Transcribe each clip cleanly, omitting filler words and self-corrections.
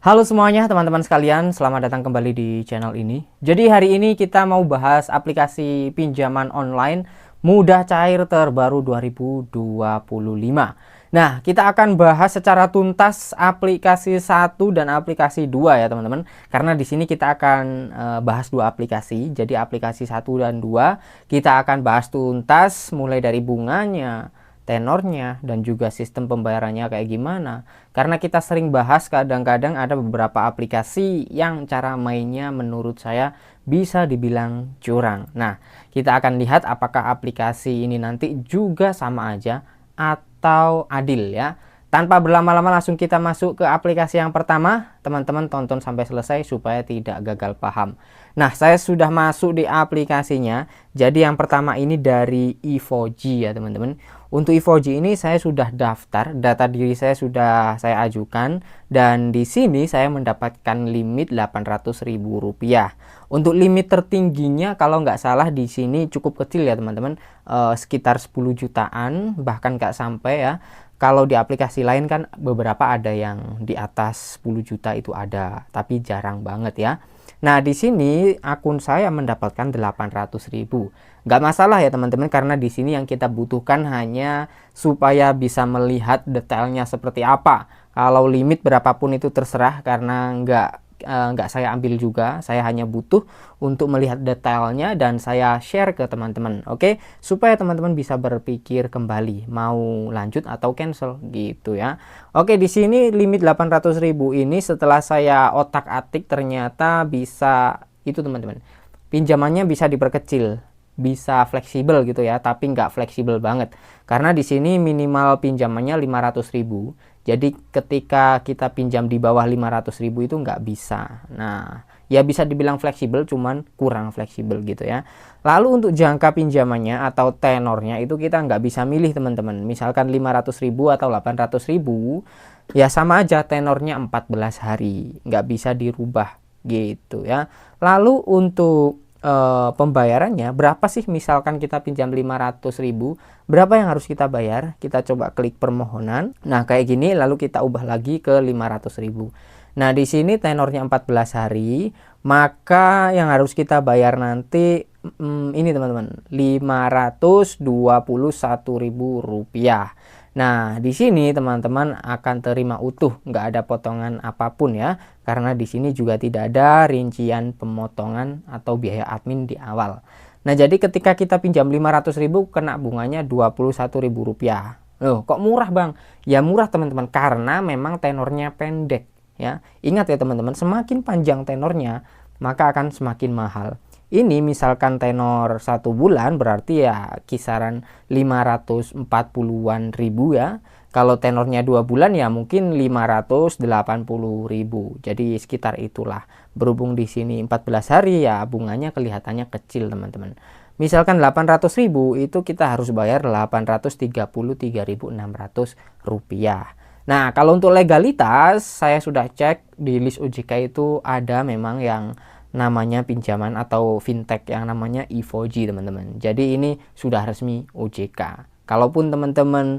Halo semuanya teman-teman sekalian, selamat datang kembali di channel ini. Jadi hari ini kita mau bahas aplikasi pinjaman online mudah cair terbaru 2025. Nah, kita akan bahas secara tuntas aplikasi 1 dan aplikasi 2 ya teman-teman. Karena di sini kita akan bahas dua aplikasi. Jadi aplikasi 1 dan 2 kita akan bahas tuntas mulai dari bunganya, tenornya, dan juga sistem pembayarannya kayak gimana. Karena kita sering bahas, kadang-kadang ada beberapa aplikasi yang cara mainnya menurut saya bisa dibilang curang. Nah, kita akan lihat apakah aplikasi ini nanti juga sama aja atau adil ya. Tanpa berlama-lama langsung kita masuk ke aplikasi yang pertama. Teman-teman tonton sampai selesai supaya tidak gagal paham. Nah, saya sudah masuk di aplikasinya. Jadi yang pertama ini dari Evoji ya teman-teman. Untuk Evoji ini saya sudah daftar, data diri saya sudah saya ajukan, dan di sini saya mendapatkan limit Rp800.000. Untuk limit tertingginya kalau nggak salah di sini cukup kecil ya teman-teman, sekitar 10 jutaan bahkan nggak sampai ya. Kalau di aplikasi lain kan beberapa ada yang di atas 10 juta itu ada, tapi jarang banget ya. Nah, di sini akun saya mendapatkan 800.000. Nggak masalah ya teman-teman, karena di sini yang kita butuhkan hanya supaya bisa melihat detailnya seperti apa. Kalau limit berapapun itu terserah, karena nggak saya ambil juga. Saya hanya butuh untuk melihat detailnya dan saya share ke teman-teman. Oke, supaya teman-teman bisa berpikir kembali mau lanjut atau cancel gitu ya. Oke, di sini limit 800.000 ini setelah saya otak-atik ternyata bisa itu teman-teman. Pinjamannya bisa diperkecil, bisa fleksibel gitu ya, tapi nggak fleksibel banget. Karena di sini minimal pinjamannya 500.000. Jadi ketika kita pinjam di bawah 500.000 itu nggak bisa. Nah, ya bisa dibilang fleksibel, cuman kurang fleksibel gitu ya. Lalu untuk jangka pinjamannya atau tenornya itu kita nggak bisa milih teman-teman. Misalkan 500.000 atau 800.000, ya sama aja tenornya 14 hari. Nggak bisa dirubah gitu ya. Lalu untuk pembayarannya berapa sih? Misalkan kita pinjam 500.000, berapa yang harus kita bayar? Kita coba klik permohonan. Nah, kayak gini, lalu kita ubah lagi ke 500.000. Nah, di sini tenornya 14 hari, maka yang harus kita bayar nanti ini teman-teman, Rp521.000. Nah, di sini teman-teman akan terima utuh, nggak ada potongan apapun ya, karena di sini juga tidak ada rincian pemotongan atau biaya admin di awal. Nah, jadi ketika kita pinjam 500.000 kena bunganya Rp21.000. Loh, kok murah bang? Ya murah teman-teman, karena memang tenornya pendek ya. Ingat ya teman-teman, semakin panjang tenornya maka akan semakin mahal. Ini misalkan tenor 1 bulan berarti ya kisaran 540-an ribu ya. Kalau tenornya 2 bulan ya mungkin 580.000. Jadi sekitar itulah. Berhubung di sini 14 hari ya bunganya kelihatannya kecil teman-teman. Misalkan 800.000 itu kita harus bayar Rp833.600. Nah, kalau untuk legalitas saya sudah cek di list OJK itu ada memang yang namanya pinjaman atau fintech yang namanya Evoji teman-teman. Jadi ini sudah resmi OJK. Kalaupun teman-teman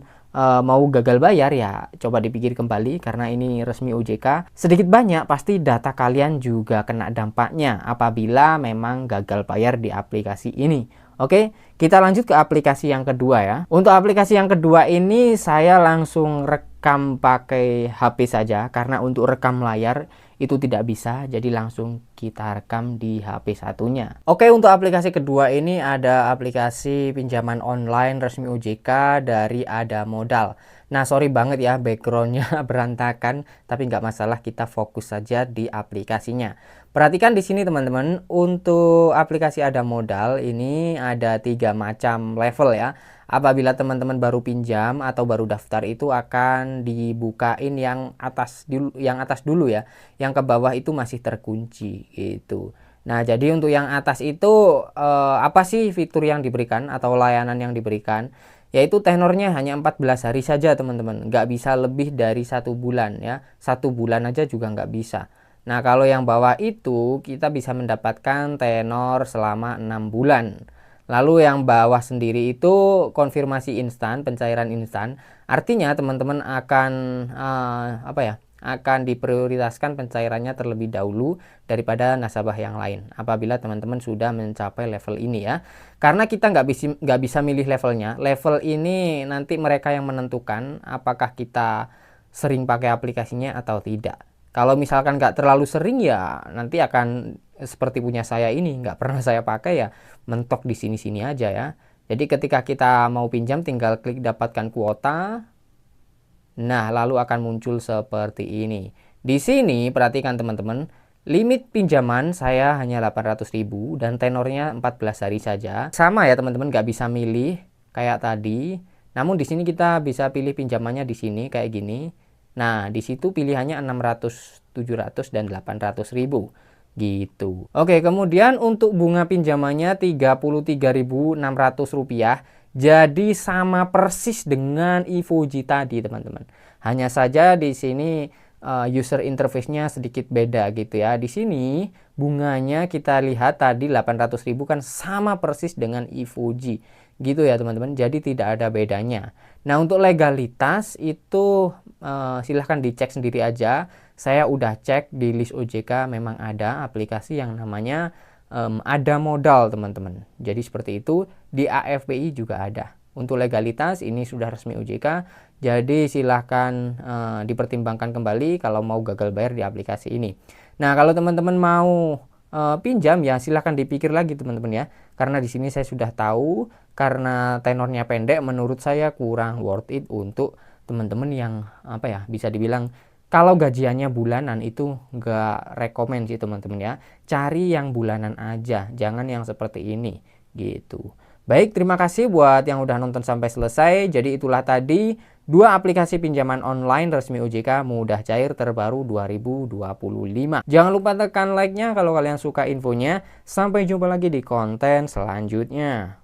mau gagal bayar ya coba dipikir kembali, karena ini resmi OJK. Sedikit banyak pasti data kalian juga kena dampaknya apabila memang gagal bayar di aplikasi ini. Oke, kita lanjut ke aplikasi yang kedua ya. Untuk aplikasi yang kedua ini saya langsung rekam pakai HP saja, karena untuk rekam layar itu tidak bisa, jadi langsung kita rekam di HP satunya. Oke, untuk aplikasi kedua ini ada aplikasi pinjaman online resmi OJK dari Ada Modal. Nah, sorry banget ya backgroundnya berantakan, tapi nggak masalah, kita fokus saja di aplikasinya. Perhatikan di sini teman-teman, untuk aplikasi Ada Modal ini ada 3 macam level ya. Apabila teman-teman baru pinjam atau baru daftar itu akan dibukain yang atas dulu ya. Yang ke bawah itu masih terkunci gitu. Nah, jadi untuk yang atas itu apa sih fitur yang diberikan atau layanan yang diberikan? Yaitu tenornya hanya 14 hari saja teman-teman. Nggak bisa lebih dari 1 bulan ya. 1 bulan aja juga nggak bisa. Nah, kalau yang bawah itu kita bisa mendapatkan tenor selama 6 bulan. Lalu yang bawah sendiri itu konfirmasi instan, pencairan instan. Artinya teman-teman akan akan diprioritaskan pencairannya terlebih dahulu daripada nasabah yang lain apabila teman-teman sudah mencapai level ini ya. Karena kita nggak bisa milih levelnya. Level ini nanti mereka yang menentukan apakah kita sering pakai aplikasinya atau tidak. Kalau misalkan nggak terlalu sering ya nanti akan seperti punya saya ini, nggak pernah saya pakai ya mentok di sini-sini aja ya. Jadi ketika kita mau pinjam tinggal klik dapatkan kuota. Nah, lalu akan muncul seperti ini. Di sini perhatikan teman-teman, limit pinjaman saya hanya 800.000 dan tenornya 14 hari saja. Sama ya teman-teman, nggak bisa milih kayak tadi. Namun di sini kita bisa pilih pinjamannya di sini kayak gini. Nah, di situ pilihannya 600, 700 dan 800.000 gitu. Oke, kemudian untuk bunga pinjamannya Rp33.600. Jadi sama persis dengan Evoji tadi, teman-teman. Hanya saja di sini user interface-nya sedikit beda gitu ya. Di sini bunganya kita lihat tadi 800.000 kan sama persis dengan Evoji. Gitu ya, teman-teman. Jadi tidak ada bedanya. Nah, untuk legalitas itu silahkan dicek sendiri aja. Saya udah cek di list OJK memang ada aplikasi yang namanya ada modal, teman-teman. Jadi seperti itu. Di AFPI juga ada. Untuk legalitas ini sudah resmi OJK. Jadi silahkan dipertimbangkan kembali kalau mau gagal bayar di aplikasi ini. Nah, kalau teman-teman mau pinjam ya silahkan dipikir lagi teman-teman ya. Karena di sini saya sudah tahu karena tenornya pendek, menurut saya kurang worth it untuk teman-teman yang apa ya bisa dibilang kalau gajiannya bulanan itu nggak rekomen sih teman-teman ya. Cari yang bulanan aja, jangan yang seperti ini gitu. Baik, terima kasih buat yang udah nonton sampai selesai. Jadi itulah tadi 2 aplikasi pinjaman online resmi OJK mudah cair terbaru 2025. Jangan lupa tekan like-nya kalau kalian suka infonya. Sampai jumpa lagi di konten selanjutnya.